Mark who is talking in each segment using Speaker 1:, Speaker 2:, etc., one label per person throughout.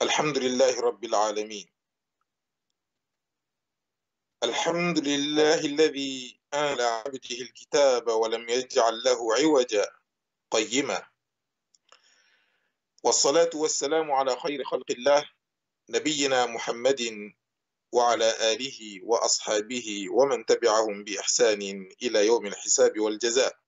Speaker 1: الحمد لله رب العالمين. الحمد لله الذي أنزل على عبده الكتاب ولم يجعل له عوجا قيما، والصلاة والسلام على خير خلق الله نبينا محمد وعلى آله وأصحابه ومن تبعهم بإحسان إلى يوم الحساب والجزاء.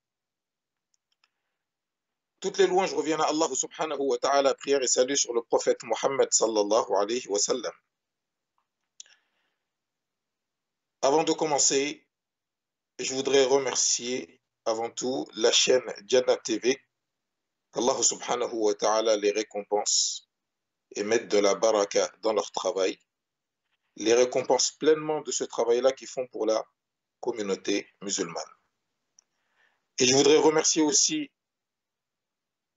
Speaker 1: Toutes les louanges reviennent à Allah subhanahu wa ta'ala, prière et salut sur le prophète Mohammed sallallahu alayhi wa sallam. Avant de commencer, je voudrais remercier avant tout la chaîne Jannah TV, qu'Allah subhanahu wa ta'ala les récompense et mette de la baraka dans leur travail, les récompense pleinement de ce travail-là qu'ils font pour la communauté musulmane. Et je voudrais remercier aussi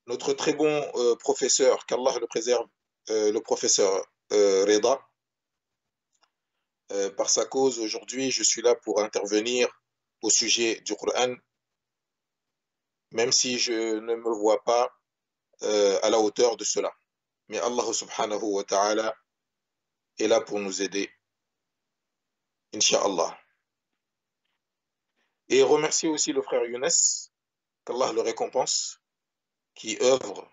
Speaker 1: notre très bon professeur, qu'Allah le préserve, le professeur Reda. Par sa cause, aujourd'hui, je suis là pour intervenir au sujet du Coran, même si je ne me vois pas à la hauteur de cela. Mais Allah subhanahu wa ta'ala est là pour nous aider, Inch'Allah. Et remercier aussi le frère Younes, qu'Allah le récompense, qui œuvre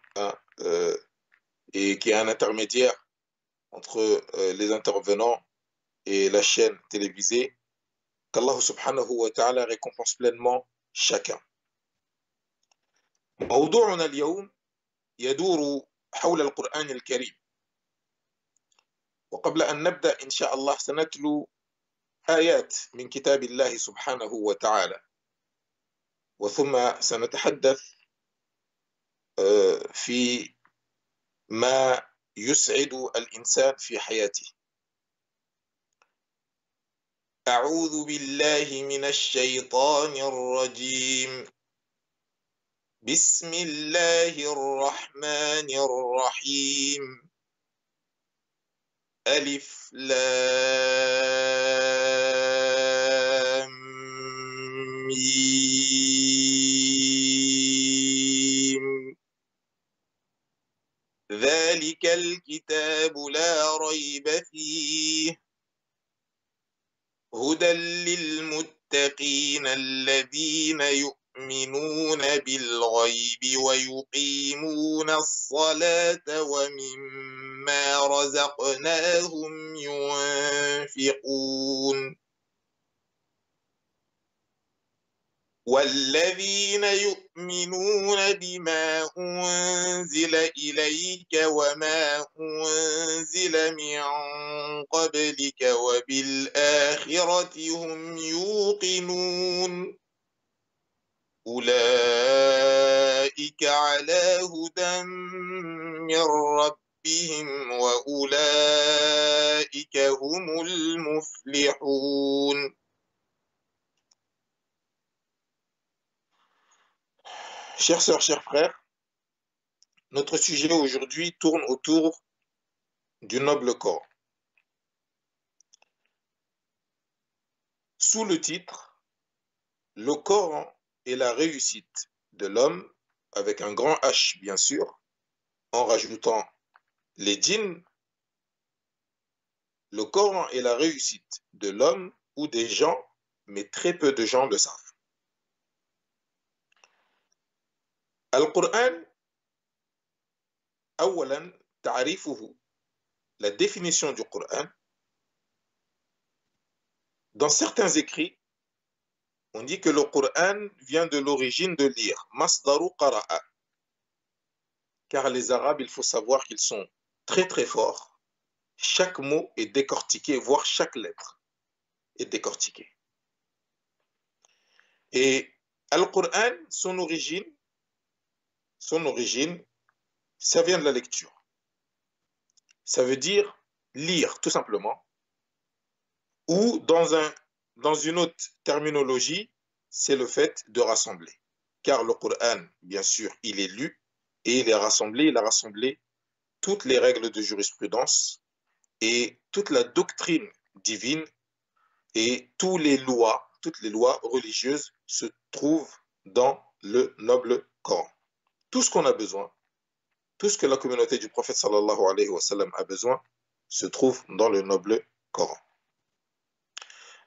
Speaker 1: et qui est un intermédiaire entre les intervenants et la chaîne télévisée, qu'Allah subhanahu wa ta'ala récompense pleinement chacun. موضوعنا اليوم يدور حول القرآن الكريم، وقبل أن نبدأ إن شاء الله سنتلو آيات من كتاب الله سبحانه وتعالى، وثم سنتحدث في ما يسعد الإنسان في حياته. أعوذ بالله من الشيطان الرجيم. بسم الله الرحمن الرحيم. ألف لام ميم. ذلك الكتاب لا ريب فيه هدى للمتقين الذين يؤمنون بالغيب ويقيمون الصلاة ومما رزقناهم ينفقون والذين يؤمنون بما أنزل إليك وما أنزل من قبلك وبالآخرة هم يوقنون أولئك على هدى من ربهم وأولئك هم المفلحون. Chères sœurs, chers frères, notre sujet aujourd'hui tourne autour du noble corps. Sous le titre, le Coran et la réussite de l'homme, avec un grand H bien sûr, en rajoutant les djinns, le Coran et la réussite de l'homme ou des gens, mais très peu de gens le savent. Al-Qur'an, awalan, ta'rifuhu, la définition du Qur'an. Dans certains écrits, on dit que le Qur'an vient de l'origine de lire, masdaru qara'a. Car les Arabes, il faut savoir qu'ils sont très très forts. Chaque mot est décortiqué, voire chaque lettre est décortiquée. Et Al-Qur'an, son origine, ça vient de la lecture. Ça veut dire lire, tout simplement. Ou dans une autre terminologie, c'est le fait de rassembler. Car le Qur'an, bien sûr, il est lu et il a rassemblé toutes les règles de jurisprudence et toute la doctrine divine et toutes les lois religieuses se trouvent dans le noble Coran. Tout ce qu'on a besoin Tout ce que la communauté du prophète sallallahu alayhi wa sallam a besoin se trouve dans le noble Coran.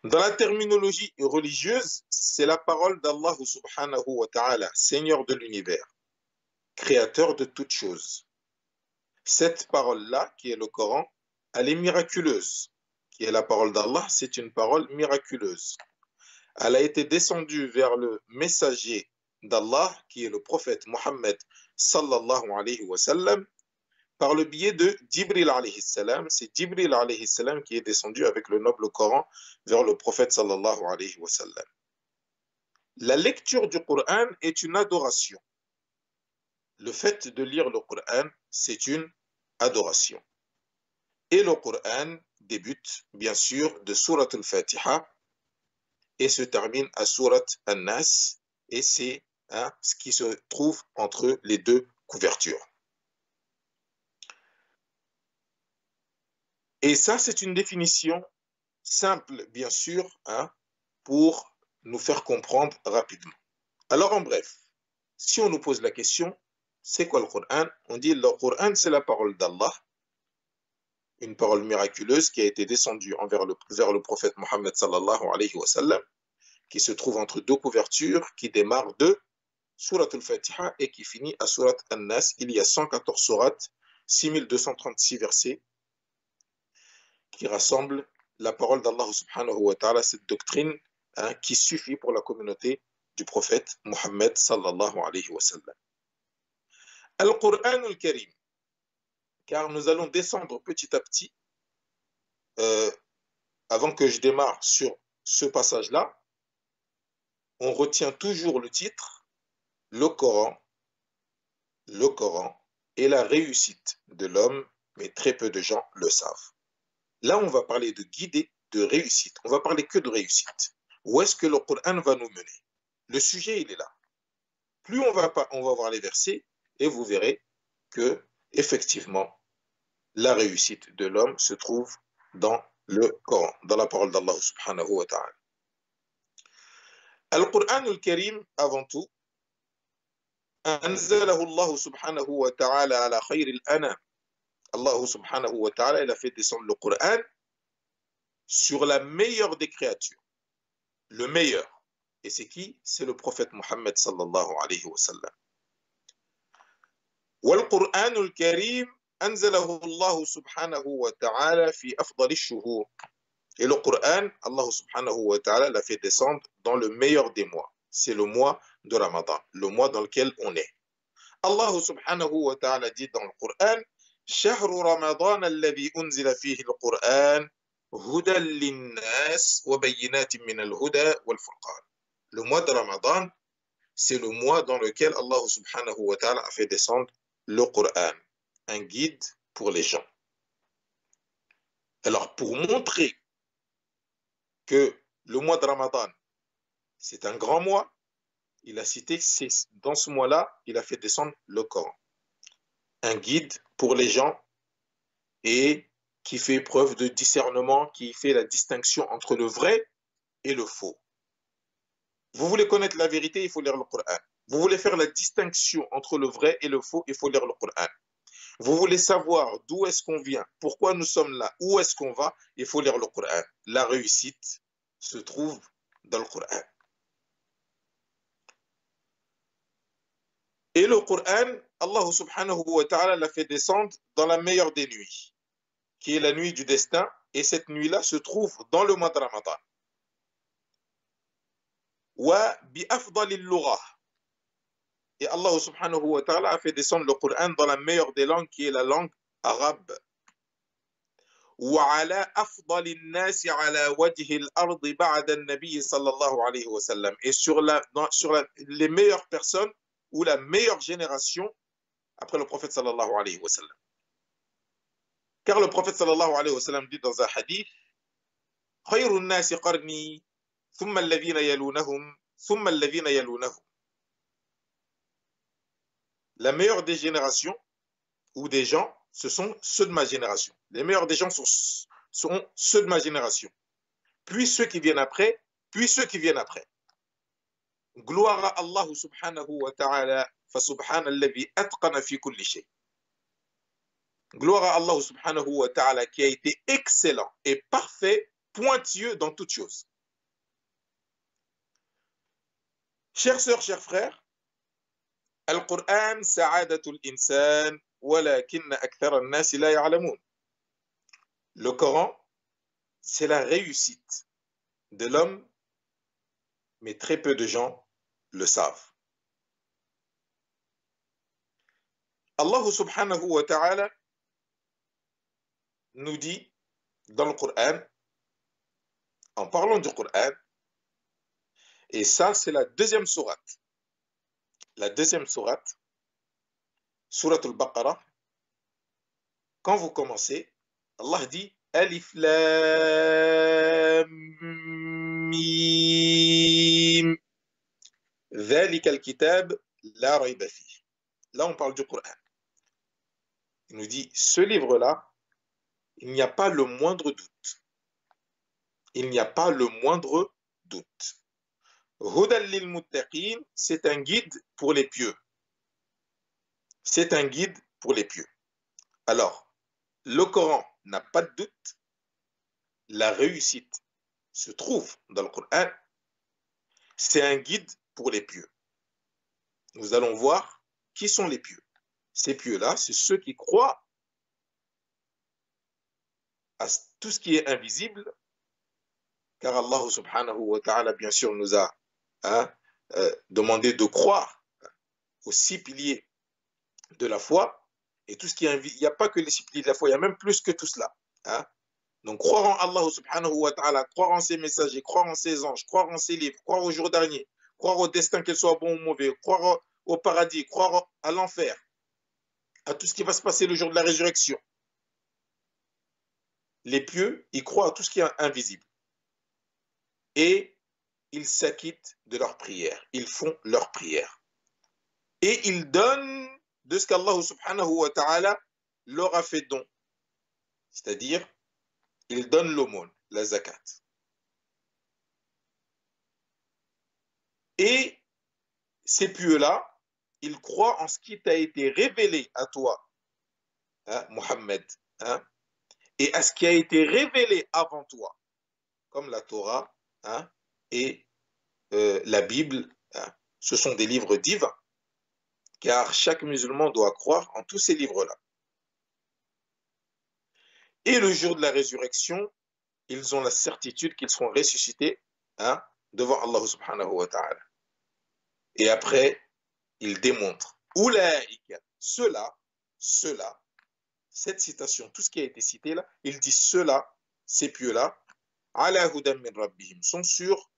Speaker 1: Dans la terminologie religieuse, c'est la parole d'Allah subhanahu wa ta'ala, Seigneur de l'univers, créateur de toutes choses. Cette parole-là, qui est le Coran, elle est miraculeuse. Qui est la parole d'Allah, c'est une parole miraculeuse. Elle a été descendue vers le messager d'Allah, qui est le prophète Mohammed sallallahu alayhi wa sallam, par le biais de Jibril alayhi salam. C'est Jibril alayhi salam qui est descendu avec le noble Coran vers le prophète sallallahu alayhi wa sallam. La lecture du Coran est une adoration. Le fait de lire le Coran, c'est une adoration. Et le Coran débute, bien sûr, de Surat al-Fatiha et se termine à Surat al-Nas, et c'est ce qui se trouve entre les deux couvertures. Et ça, c'est une définition simple, bien sûr, pour nous faire comprendre rapidement. Alors, en bref, si on nous pose la question, c'est quoi le Coran? On dit le Coran, c'est la parole d'Allah, une parole miraculeuse qui a été descendue vers le prophète Mohammed sallallahu alayhi wa sallam, qui se trouve entre deux couvertures, qui démarre de Surat al-Fatiha et qui finit à Surat al-Nas. Il y a 114 sourates, 6236 versets, qui rassemblent la parole d'Allah subhanahu wa ta'ala, cette doctrine qui suffit pour la communauté du prophète Mohammed sallallahu alayhi wa sallam. Al-Qur'an al-Karim, car nous allons descendre petit à petit, avant que je démarre sur ce passage-là, on retient toujours le titre, le Coran est la réussite de l'homme, mais très peu de gens le savent. Là, on va parler de guider, de réussite. On va parler que de réussite. Où est-ce que le Coran va nous mener? Le sujet, il est là. Plus on va voir les versets, et vous verrez que, effectivement, la réussite de l'homme se trouve dans le Coran, dans la parole d'Allah subhanahu wa ta'ala. Al-Qur'an al-Karim, avant tout, أنزله الله سبحانه وتعالى على خير الأنام. Allah subhanahu wa ta'ala, il a fait descendre le Coran sur la meilleure des créatures. Le meilleur. Et c'est qui? C'est le prophète Mohammed sallallahu alayhi wa sallam. والقرآن الكريم أنزله الله سبحانه وتعالى في أفضل الشهور. Et le Coran, Allah subhanahu wa ta'ala l'a fait descendre dans le meilleur des mois. C'est le mois de Ramadan, le mois dans lequel on est. Allah subhanahu wa ta'ala dit dans le Coran, شهر رمضان الذي أنزل فيه القرآن هدى للناس وبينات من الهدى والفرقان. Le mois de Ramadan, c'est le mois dans lequel Allah subhanahu wa ta'ala a fait descendre le Coran, un guide pour les gens. Alors, pour montrer que le mois de Ramadan, c'est un grand mois, il a cité que c'est dans ce mois-là, il a fait descendre le Coran. Un guide pour les gens et qui fait preuve de discernement, qui fait la distinction entre le vrai et le faux. Vous voulez connaître la vérité, il faut lire le Coran. Vous voulez faire la distinction entre le vrai et le faux, il faut lire le Coran. Vous voulez savoir d'où est-ce qu'on vient, pourquoi nous sommes là, où est-ce qu'on va, il faut lire le Coran. La réussite se trouve dans le Coran. Et le Coran, Allah subhanahu wa ta'ala l'a fait descendre dans la meilleure des nuits, qui est la nuit du destin, et cette nuit-là se trouve dans le mois de Ramadan. Wa bi afdalil lugha. Et Allah subhanahu wa ta'ala a fait descendre le Coran dans la meilleure des langues, qui est la langue arabe. وعلى أفضل الناس على وجه الأرض بعد النبي صلى الله عليه وسلم. Et sur les meilleures personnes ou la meilleure génération après le prophète sallallahu alayhi wa sallam. Car le prophète sallallahu alayhi wa sallam dit dans un hadith, خير الناس قرني ثم الذين يلونهم ثم الذين يلونهم. La meilleure des générations ou des gens, ce sont ceux de ma génération. Les meilleurs des gens sont ceux de ma génération. Puis ceux qui viennent après, puis ceux qui viennent après. Gloire à Allah subhanahu wa ta'ala, fa subhanalladhi atqana fi kulli shay. Gloire à Allah subhanahu wa ta'ala qui a été excellent et parfait, pointilleux dans toutes choses. Chères sœurs, chers frères, Al-Qur'an sa'adatul insan walakinna akthara an-nas la ya'lamun. Le Coran, c'est la réussite de l'homme, mais très peu de gens le savent. Allah subhanahu wa ta'ala nous dit dans le Coran, en parlant du Coran, et ça c'est la deuxième sourate. La deuxième sourate, sourate al-Baqarah, quand vous commencez, Allah dit Alif Lam Mim Dhalika al-kitab la rayba fihi. Là on parle du Coran. Il nous dit ce livre-là, il n'y a pas le moindre doute. Il n'y a pas le moindre doute. Hudan lil muttaqin, c'est un guide pour les pieux. C'est un guide pour les pieux. Alors, le Coran n'a pas de doute. La réussite se trouve dans le Coran. C'est un guide pour les pieux. Nous allons voir qui sont les pieux. Ces pieux-là, c'est ceux qui croient à tout ce qui est invisible, car Allah subhanahu wa ta'ala, bien sûr, nous a demandé de croire aux 6 piliers de la foi, et tout ce qui est invisible. Il n'y a pas que les 6 piliers de la foi, il y a même plus que tout cela. Donc, croire en Allah subhanahu wa ta'ala, croire en ses messagers, croire en ses anges, croire en ses livres, croire au jour dernier, croire au destin, qu'il soit bon ou mauvais, croire au paradis, croire à l'enfer, à tout ce qui va se passer le jour de la résurrection. Les pieux, ils croient à tout ce qui est invisible. Et ils s'acquittent de leurs prières. Ils font leurs prières. Et ils donnent de ce qu'Allah subhanahu wa ta'ala leur a fait don. C'est-à-dire, ils donnent l'aumône, la zakat. Et ces pieux-là, ils croient en ce qui t'a été révélé à toi, Mohammed, et à ce qui a été révélé avant toi, comme la Torah et la Bible. Ce sont des livres divins, car chaque musulman doit croire en tous ces livres-là. Et le jour de la résurrection, ils ont la certitude qu'ils seront ressuscités devant Allah subhanahu wa ta'ala. Et après, ils démontrent Oulaïka, ceux-là, cette citation, tout ce qui a été cité là, il dit ceux-là, ces pieux-là, ala hudan min rabbihim, sont sur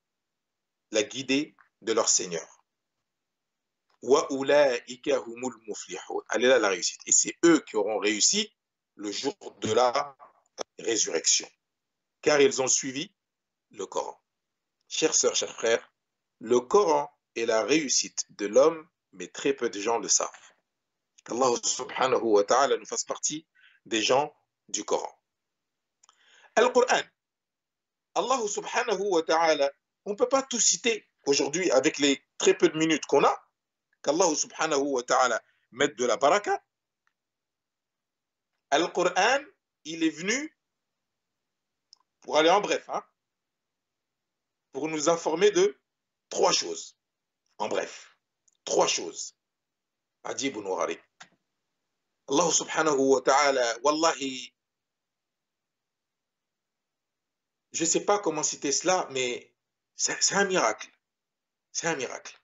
Speaker 1: la guidée de leur Seigneur. Wa ulaika humul muflihun. Elle est là la réussite. Et c'est eux qui auront réussi le jour de la résurrection. Car ils ont suivi le Coran. Chères sœurs, chers frères, le Coran est la réussite de l'homme, mais très peu de gens le savent. Qu'Allah subhanahu wa ta'ala nous fasse partie des gens du Coran. Al-Qur'an, Allah subhanahu wa ta'ala, on ne peut pas tout citer aujourd'hui avec les très peu de minutes qu'on a, qu'Allah subhanahu wa ta'ala mette de la baraka. Al-Qur'an, il est venu, pour aller en bref, pour nous informer de 3 choses. En bref, 3 choses. Ajib Nouhari. Allah subhanahu wa ta'ala, wallahi, je ne sais pas comment citer cela, mais c'est un miracle. C'est un miracle.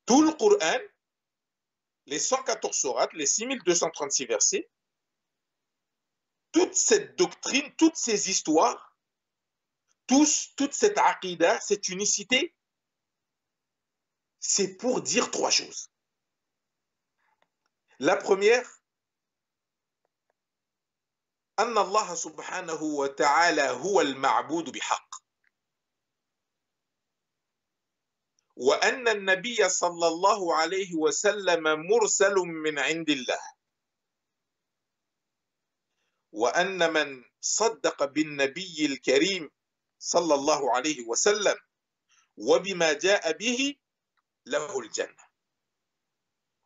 Speaker 1: Tout le Coran, les 114 sourates, les 6236 versets, toute cette doctrine, toutes ces histoires, toute cette aqidah, cette unicité, c'est pour dire 3 choses. La première, أن الله سبحانه وتعالى هو المعبود بحق وأن النبي صلى الله عليه وسلم مرسل من عند الله وأن من صدق بالنبي الكريم صلى الله عليه وسلم وبما جاء به له الجنة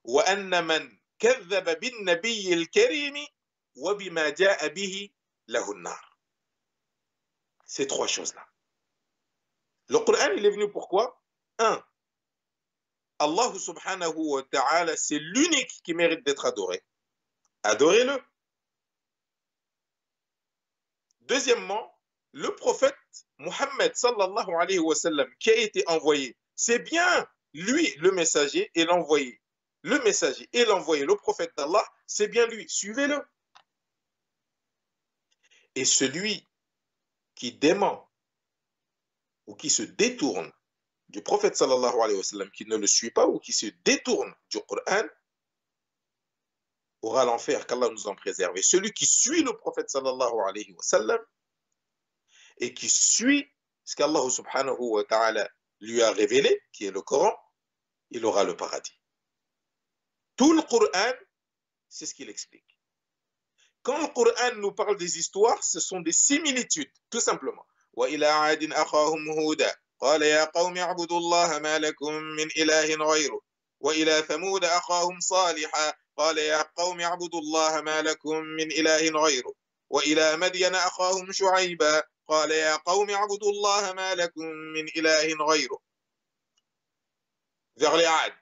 Speaker 1: وأن من كذب بالنبي الكريم وبما جاء به له النار. Ces trois choses-là. Le Coran, il est venu pourquoi? Un, Allah subhanahu wa ta'ala, c'est l'unique qui mérite d'être adoré. Adorez-le. Deuxièmement, le prophète Muhammad sallallahu alayhi wa sallam qui a été envoyé, c'est bien lui le messager et l'envoyé. Le messager et l'envoyé, le prophète d'Allah, c'est bien lui. Suivez-le. Et celui qui dément ou qui se détourne du prophète sallallahu alayhi wa sallam, qui ne le suit pas ou qui se détourne du Coran, aura l'enfer, qu'Allah nous en préserve. Et celui qui suit le prophète sallallahu alayhi wa sallam et qui suit ce qu'Allah subhanahu wa ta'ala lui a révélé, qui est le Coran, il aura le paradis. Tout le Coran, c'est ce qu'il explique. Quand le Coran nous parle des histoires, ce sont des similitudes, tout simplement. وَإِلَىٰ عَادٍ أَخَاهُمْ هُودًا قَالَ يَا قَوْمِ اعْبُدُوا اللَّهَ مَا لَكُم مِّنْ إِلَٰهٍ غَيْرُهُ وَإِلَىٰ ثَمُودَ أَخَاهُمْ صَالِحًا قَالَ يَا قَوْمِ اعْبُدُوا اللَّهَ مَا لَكُم مِّنْ إِلَٰهٍ غَيْرُهُ وَإِلَىٰ مَدْيَنَ أَخَاهُمْ شُعَيْبًا قَالَ يَا قَوْمِ اعْبُدُوا اللَّهَ مَا لَكُم مِّنْ إِلَٰهٍ غَيْرُهُ. Vers les Had,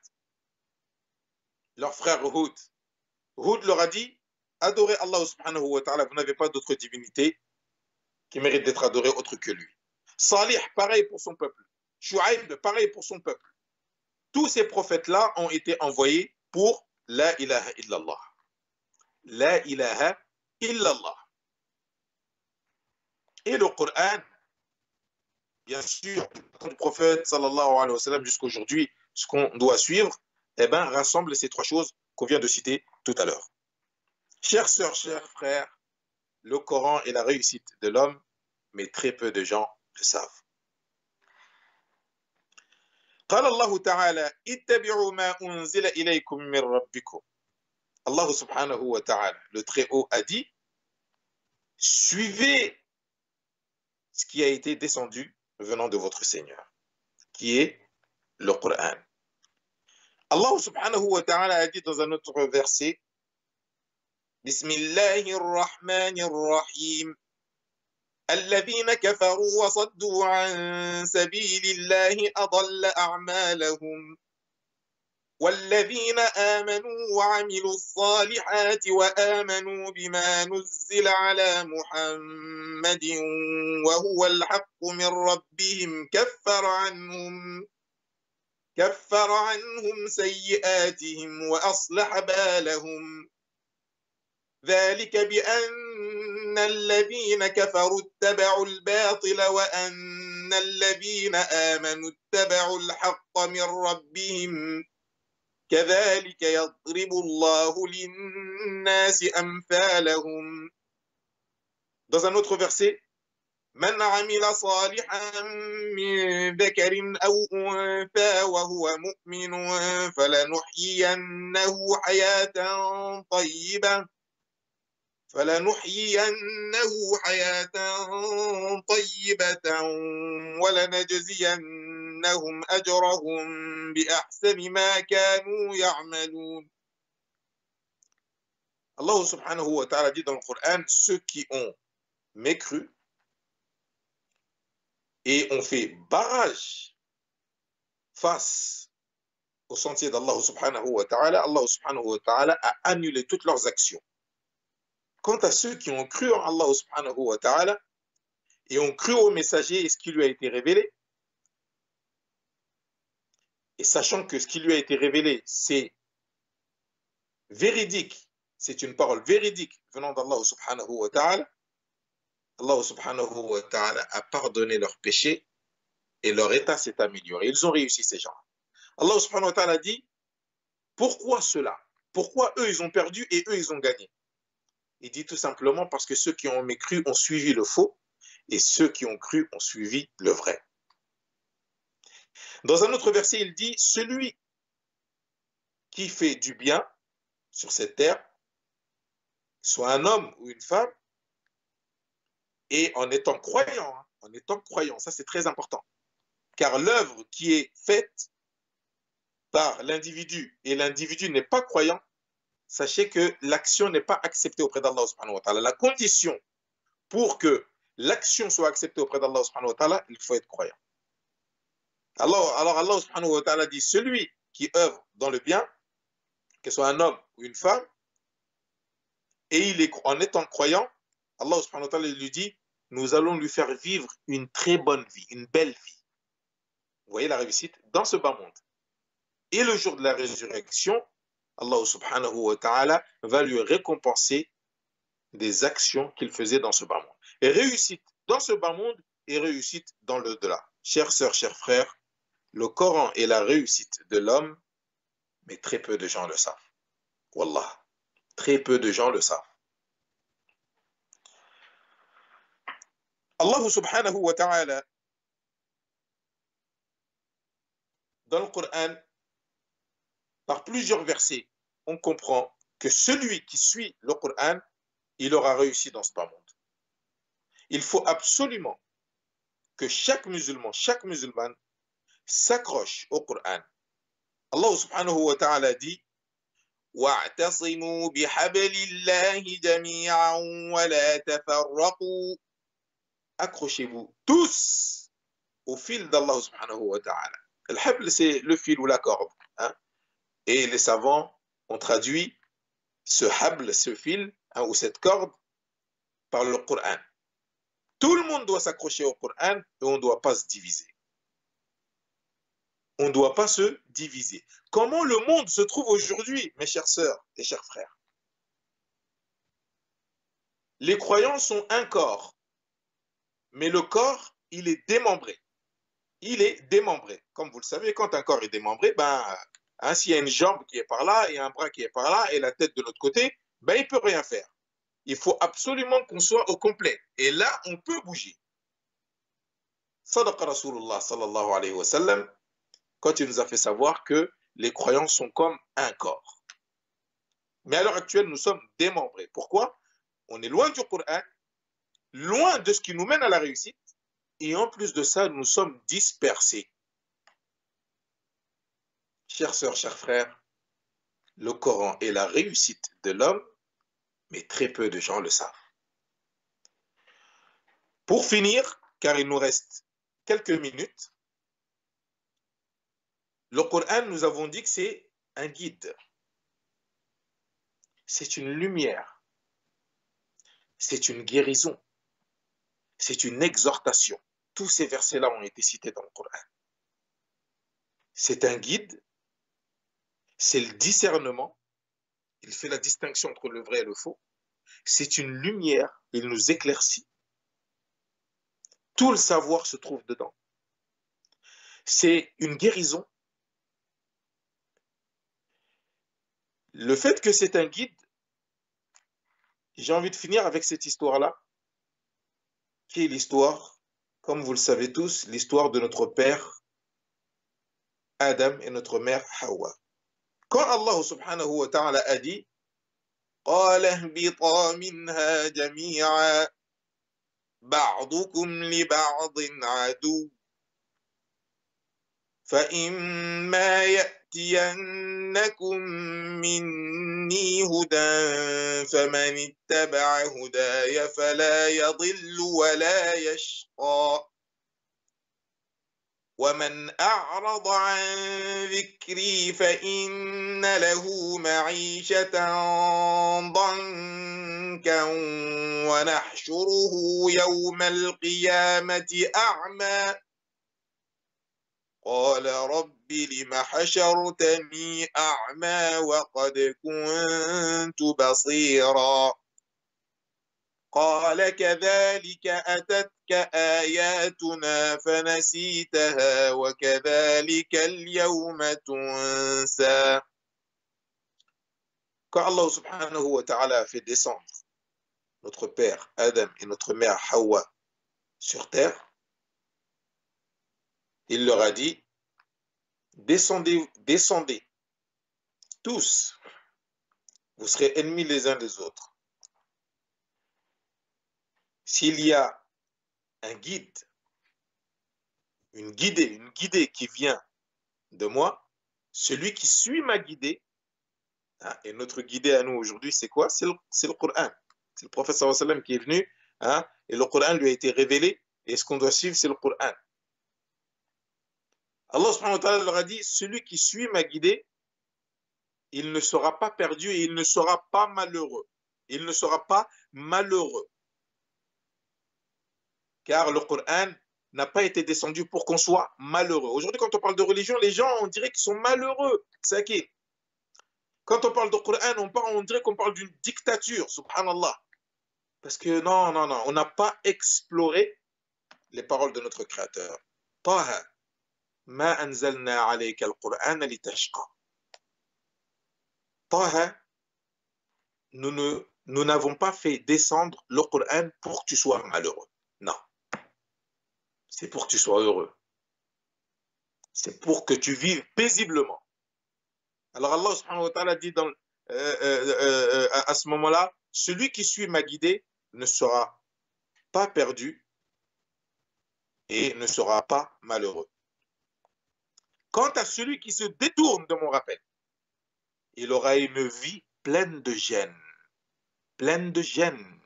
Speaker 1: leur frère Hud. Hud leur a dit, adorez Allah subhanahu wa ta'ala, vous n'avez pas d'autre divinité qui mérite d'être adorée autre que lui. Salih, pareil pour son peuple. Shu'aib, pareil pour son peuple. Tous ces prophètes-là ont été envoyés pour la ilaha illallah. La ilaha illallah. Et le Coran, bien sûr, le prophète sallallahu alayhi wa sallam jusqu'aujourd'hui, ce qu'on doit suivre, eh ben, rassemble ces trois choses qu'on vient de citer tout à l'heure. Chères sœurs, chers frères, le Coran est la réussite de l'homme, mais très peu de gens le savent. قال الله تعالى اتبعوا ما أنزل إليكم من ربكم. Allah subhanahu wa ta'ala, le Très-Haut, a dit, suivez ce qui a été descendu venant de votre Seigneur, qui est le Coran. Allah subhanahu wa ta'ala a dit dans un autre verset, بسم الله الرحمن الرحيم الذين كفروا وصدوا عن سبيل الله أضل أعمالهم والذين آمنوا وعملوا الصالحات وآمنوا بما نزل على محمد وهو الحق من ربهم كفر عنهم سيئاتهم وأصلح بالهم ذلك بأن الذين كفروا اتبعوا الباطل وأن الذين آمنوا اتبعوا الحق من ربهم كذلك يضرب الله للناس أمثالهم. Dans un autre verset, من عمل صالحا من ذكر أو أنثى وهو مؤمن فلنحيينه حياة طيبة ولنجزينهم أجرهم بأحسن ما كانوا يعملون. Allah subhanahu wa ta'ala dit dans le Coran, ceux qui ont mécru et ont fait barrage face au sentier d'Allah subhanahu wa ta'ala, Allah subhanahu wa ta'ala a annulé toutes leurs actions. Quant à ceux qui ont cru en Allah subhanahu wa ta'ala et ont cru au messager et ce qui lui a été révélé, et sachant que ce qui lui a été révélé, c'est véridique, c'est une parole véridique venant d'Allah subhanahu wa ta'ala, Allah subhanahu wa ta'ala a pardonné leurs péchés et leur état s'est amélioré. Ils ont réussi, ces gens. Allah subhanahu wa ta'ala dit, pourquoi cela? Pourquoi eux ils ont perdu et eux ils ont gagné? Il dit tout simplement parce que ceux qui ont mécru ont suivi le faux et ceux qui ont cru ont suivi le vrai. Dans un autre verset, il dit, celui qui fait du bien sur cette terre, soit un homme ou une femme, et en étant croyant, ça c'est très important, car l'œuvre qui est faite par l'individu et l'individu n'est pas croyant, sachez que l'action n'est pas acceptée auprès d'Allah subhanahu wa ta'ala. La condition pour que l'action soit acceptée auprès d'Allah subhanahu wa ta'ala, il faut être croyant. Alors Allah subhanahu wa ta'ala dit, celui qui œuvre dans le bien, que ce soit un homme ou une femme, et il est, en étant croyant, Allah subhanahu wa ta'ala lui dit, nous allons lui faire vivre une très bonne vie, une belle vie. Vous voyez la réussite dans ce bas monde. Et le jour de la résurrection, Allah subhanahu wa ta'ala va lui récompenser des actions qu'il faisait dans ce bas monde. Et réussite dans ce bas monde et réussite dans l'au-delà. Chères sœurs, chers frères, le Coran est la réussite de l'homme, mais très peu de gens le savent. Wallah, très peu de gens le savent. Allah subhanahu wa ta'ala, dans le Coran, par plusieurs versets, on comprend que celui qui suit le Coran, il aura réussi dans ce bas monde. Il faut absolument que chaque musulman, chaque musulmane s'accroche au Coran. Allah subhanahu wa ta'ala dit وَاعْتَصِمُوا بِحَبْلِ اللَّهِ جَمِيعًا وَلَا تَفَرَّقُوا. Accrochez-vous tous au fil d'Allah subhanahu wa ta'ala. Le habl, c'est le fil ou la corde. Hein? Et les savants ont traduit ce habl, ce fil, hein, ou cette corde, par le Coran. Tout le monde doit s'accrocher au Coran et on ne doit pas se diviser. On ne doit pas se diviser. Comment le monde se trouve aujourd'hui, mes chères sœurs et chers frères? Les croyants sont un corps, mais le corps, il est démembré. Il est démembré. Comme vous le savez, quand un corps est démembré, hein, s'il y a une jambe qui est par là et un bras qui est par là et la tête de l'autre côté, il ne peut rien faire. Il faut absolument qu'on soit au complet. Et là, on peut bouger. Sadaqa Rasulullah sallallahu alayhi wa sallam, quand il nous a fait savoir que les croyants sont comme un corps. Mais à l'heure actuelle, nous sommes démembrés. Pourquoi? On est loin du Coran, loin de ce qui nous mène à la réussite, et en plus de ça, nous sommes dispersés. Chères sœurs, chers frères, le Coran est la réussite de l'homme, mais très peu de gens le savent. Pour finir, car il nous reste quelques minutes, le Coran, nous avons dit que c'est un guide. C'est une lumière. C'est une guérison. C'est une exhortation. Tous ces versets-là ont été cités dans le Coran. C'est un guide. C'est le discernement. Il fait la distinction entre le vrai et le faux. C'est une lumière. Il nous éclaircit. Tout le savoir se trouve dedans. C'est une guérison. Le fait que c'est un guide, j'ai envie de finir avec cette histoire-là, qui est l'histoire, comme vous le savez tous, l'histoire de notre père Adam et notre mère Hawa. Quand Allah subhanahu wa ta'ala a dit قال اهبطا منها جميعا بعضكم لبعض عدو فإما يأتينكم مني هدى فمن اتبع هداي فلا يضل ولا يشقى ومن أعرض عن ذكري فإن له معيشة ضنكا ونحشره يوم القيامة أعمى قال رب لم حشرتني أعمى وقد كنت بصيرا قال كذلك أتتك آياتنا فنسيتها وكذلك اليوم تنسى. Quand Allah subhanahu wa ta'ala a fait descendre notre père Adam et notre mère Hawa sur terre, il leur a dit descendez, descendez tous, vous serez ennemis les uns des autres. S'il y a un guide, une guidée qui vient de moi, celui qui suit ma guidée, Hein. Et notre guidé à nous aujourd'hui, c'est quoi? C'est le Coran. C'est le prophète sallallahu alayhi wa sallam qui est venu, hein, et le Coran lui a été révélé, et ce qu'on doit suivre, c'est le Coran. Allah subhanahu wa ta'ala leur a dit, celui qui suit ma guidée, il ne sera pas perdu et il ne sera pas malheureux. Il ne sera pas malheureux. Car le Coran n'a pas été descendu pour qu'on soit malheureux. Aujourd'hui, quand on parle de religion, les gens, on dirait qu'ils sont malheureux. C'est qui? Quand on parle de Coran, on dirait qu'on parle d'une dictature, subhanallah. Parce que non, non, non, on n'a pas exploré les paroles de notre Créateur. Taha, ma anzalna alayka al-Qur'an litashqa. Taha, nous n'avons pas fait descendre le Coran pour que tu sois malheureux. Non. C'est pour que tu sois heureux. C'est pour que tu vives paisiblement. Alors Allah subhanahu wa ta'ala dit à ce moment-là, celui qui suit ma guidée ne sera pas perdu et ne sera pas malheureux. Quant à celui qui se détourne de mon rappel, il aura une vie pleine de gêne. Pleine de gêne.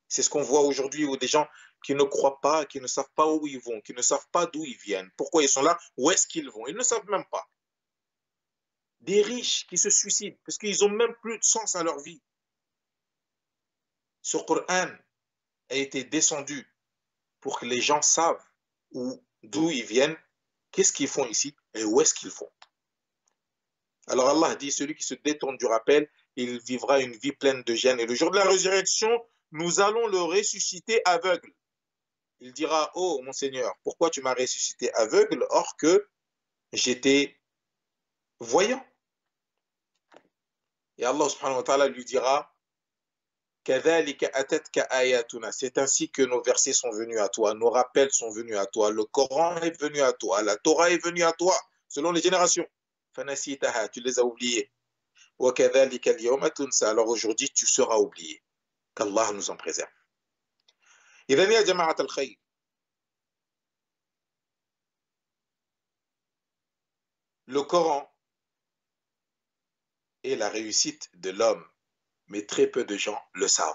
Speaker 1: C'est ce qu'on voit aujourd'hui où des gens qui ne croient pas, qui ne savent pas où ils vont, qui ne savent pas d'où ils viennent, pourquoi ils sont là, où est-ce qu'ils vont. Ils ne savent même pas. Des riches qui se suicident parce qu'ils n'ont même plus de sens à leur vie. Ce Coran a été descendu pour que les gens savent d'où ils viennent, qu'est-ce qu'ils font ici et où est-ce qu'ils vont. Alors Allah dit, celui qui se détourne du rappel, il vivra une vie pleine de gêne. Et le jour de la résurrection, nous allons le ressusciter aveugle. Il dira, oh mon Seigneur, pourquoi tu m'as ressuscité aveugle or que j'étais voyant? Et Allah subhanahu wa ta'ala lui dira, c'est ainsi que nos versets sont venus à toi, nos rappels sont venus à toi, le Coran est venu à toi, la Torah est venue à toi, selon les générations. Tu les as oubliés. Alors aujourd'hui, tu seras oublié. Qu'Allah nous en préserve. Le Coran est la réussite de l'homme, mais très peu de gens le savent.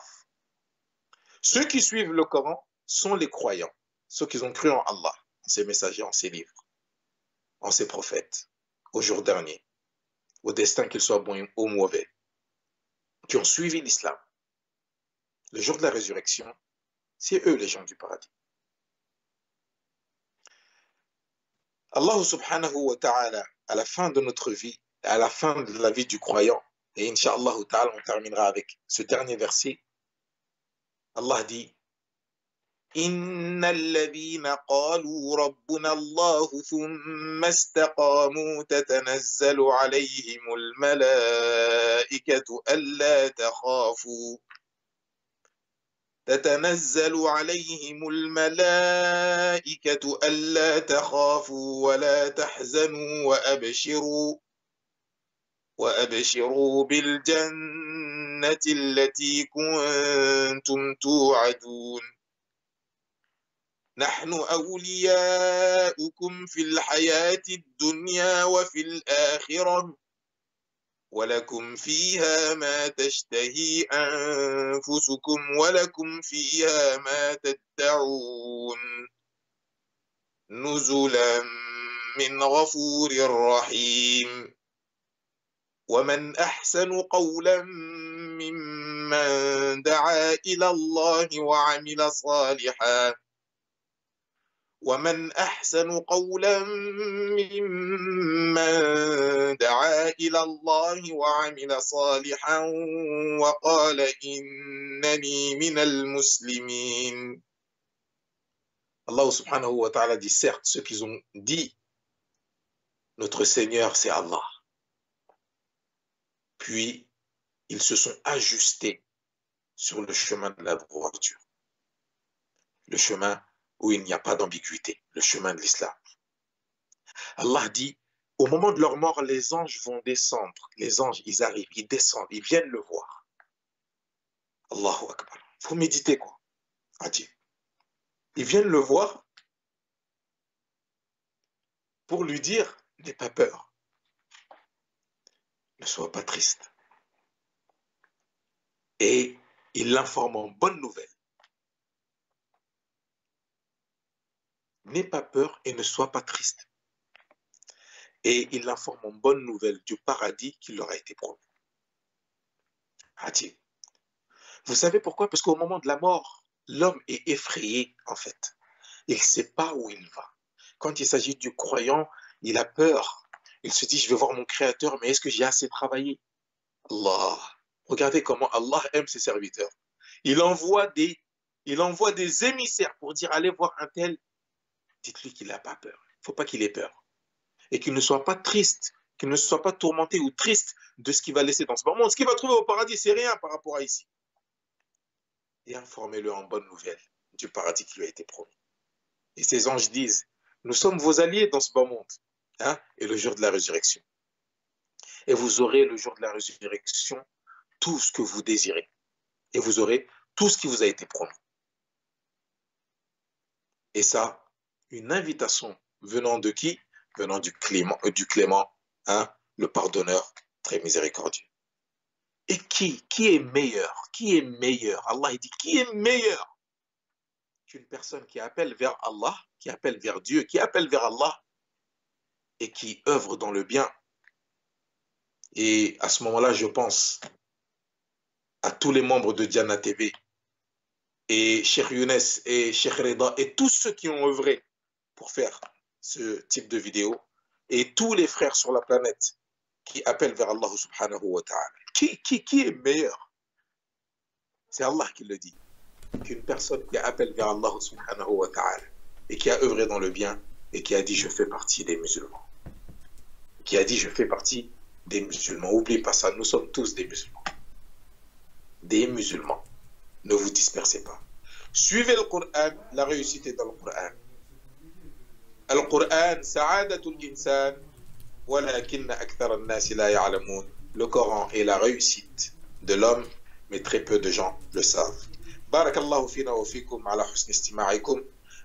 Speaker 1: Ceux qui suivent le Coran sont les croyants, ceux qui ont cru en Allah, en ses messagers, en ses livres, en ses prophètes, au jour dernier, au destin qu'il soit bon ou mauvais, qui ont suivi l'islam. Le jour de la résurrection, c'est eux les gens du paradis. Allah subhanahu wa ta'ala, à la fin de notre vie, à la fin de la vie du croyant, et Inch'Allah ta'ala, on terminera avec ce dernier verset, Allah dit, إن الذين قالوا ربنا الله ثم استقاموا تتنزل عليهم الملائكة ألا تخافوا ولا تحزنوا وأبشروا بالجنة التي كنتم توعدون نحن أولياؤكم في الحياة الدنيا وفي الآخرة ولكم فيها ما تشتهي أنفسكم ولكم فيها ما تدعون نزلا من غفور رحيم ومن أحسن قولا ممن دعا إلى الله وعمل صالحا ومن أحسن قولا ممن دعا إلى الله وعمل صالحا وقال إنني من المسلمين. Allah subhanahu wa ta'ala dit, certes, ceux qui ont dit notre Seigneur c'est Allah, puis ils se sont ajustés sur le chemin de la droiture, le chemin où il n'y a pas d'ambiguïté, le chemin de l'islam. Allah dit, au moment de leur mort, les anges vont descendre. Les anges, ils arrivent, ils descendent, ils viennent le voir. Allahu Akbar. Il faut méditer quoi. Adieu. Ils viennent le voir pour lui dire, n'aie pas peur. Ne sois pas triste. Et il l'informe en bonne nouvelle. N'aie pas peur et ne sois pas triste. Et il l'informe en bonne nouvelle du paradis qui leur a été promis. A-t-il. Vous savez pourquoi? Parce qu'au moment de la mort, l'homme est effrayé, en fait. Il ne sait pas où il va. Quand il s'agit du croyant, il a peur. Il se dit, je vais voir mon Créateur, mais est-ce que j'ai assez travaillé? Allah. Regardez comment Allah aime ses serviteurs. Il envoie des émissaires pour dire, allez voir un tel. Dites-lui qu'il n'a pas peur. Il ne faut pas qu'il ait peur. Et qu'il ne soit pas triste, qu'il ne soit pas tourmenté ou triste de ce qu'il va laisser dans ce monde. Ce qu'il va trouver au paradis, c'est rien par rapport à ici. Et informez-le en bonne nouvelle du paradis qui lui a été promis. Et ces anges disent, nous sommes vos alliés dans ce bas monde, hein, et le jour de la résurrection. Et vous aurez le jour de la résurrection tout ce que vous désirez. Et vous aurez tout ce qui vous a été promis. Et ça, une invitation venant de qui? Venant du clément, hein, le pardonneur, très miséricordieux. Et qui est meilleur? Qui est meilleur? Allah dit, qui est meilleur qu'une personne qui appelle vers Allah, qui appelle vers Dieu, qui appelle vers Allah et qui œuvre dans le bien. Et à ce moment-là, je pense à tous les membres de Diana TV et Cheikh Younes et Cheikh Reda et tous ceux qui ont œuvré pour faire ce type de vidéo et tous les frères sur la planète qui appellent vers Allah subhanahu wa ta'ala. Qui est meilleur? C'est Allah qui le dit. Qu'une personne qui appelle vers Allah subhanahu wa ta'ala et qui a œuvré dans le bien et qui a dit je fais partie des musulmans. Qui a dit je fais partie des musulmans. N'oubliez pas ça, nous sommes tous des musulmans. Des musulmans. Ne vous dispersez pas. Suivez le Coran, la réussite est dans le Coran. القرآن سعادة الإنسان ولكن أكثر الناس لا يعلمون. Le Coran est la réussite de l'homme, mais très peu de gens le savent. بارك الله فينا وفيكم على حسن استماعكم.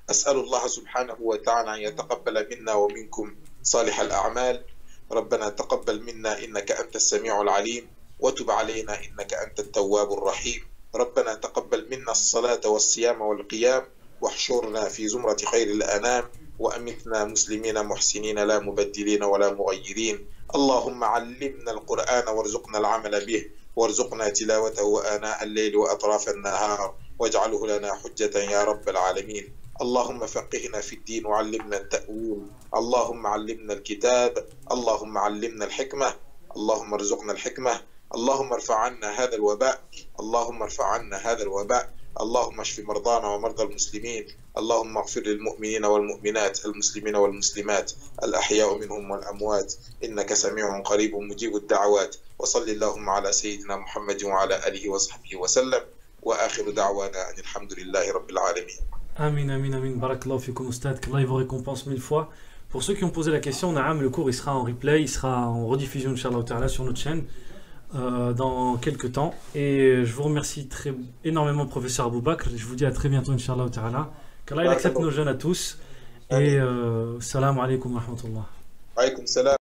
Speaker 1: أسأل الله سبحانه وتعالى أن يتقبل منا ومنكم صالح الأعمال. ربنا تقبل منا إنك أنت السميع العليم وتب علينا إنك أنت التواب الرحيم. ربنا تقبل منا الصلاة والصيام والقيام واحشرنا في زمرة خير الأنام وأمتنا مسلمين محسنين لا مبدلين ولا مغيرين. اللهم علمنا القرآن وارزقنا العمل به وارزقنا تلاوته آناء الليل وأطراف النهار واجعله لنا حجة يا رب العالمين. اللهم فقهنا في الدين وعلمنا التأويل. اللهم علمنا الكتاب. اللهم علمنا الحكمة. اللهم ارزقنا الحكمة. اللهم ارفع عنا هذا الوباء. اللهم ارفع عنا هذا الوباء. اللهم اشف مرضانا ومرضى المسلمين. اللهم اغفر للمؤمنين والمؤمنات المسلمين والمسلمات الأحياء منهم والأموات إنك سميع قريب مجيب الدعوات. وصل اللهم على سيدنا محمد وعلى آله وصحبه وسلم وآخر دعوانا أن الحمد لله رب العالمين.
Speaker 2: Amin, amin, amin. Barakallahu fikum, Oustad. Qu'Allah vous récompense 1000 fois. Pour ceux qui ont posé la question, Naam, le cours il sera en replay, il sera en rediffusion, Inch'Allah Ta'ala, sur notre chaîne dans quelques temps. Et je vous remercie énormément, professeur Abou Bakr. Je vous dis à très bientôt, Inch'Allah Ta'ala. Qu'Allah il accepte nos jeunes à tous. Et salam alaikum wa rahmatullah.
Speaker 1: Alaykoum salam.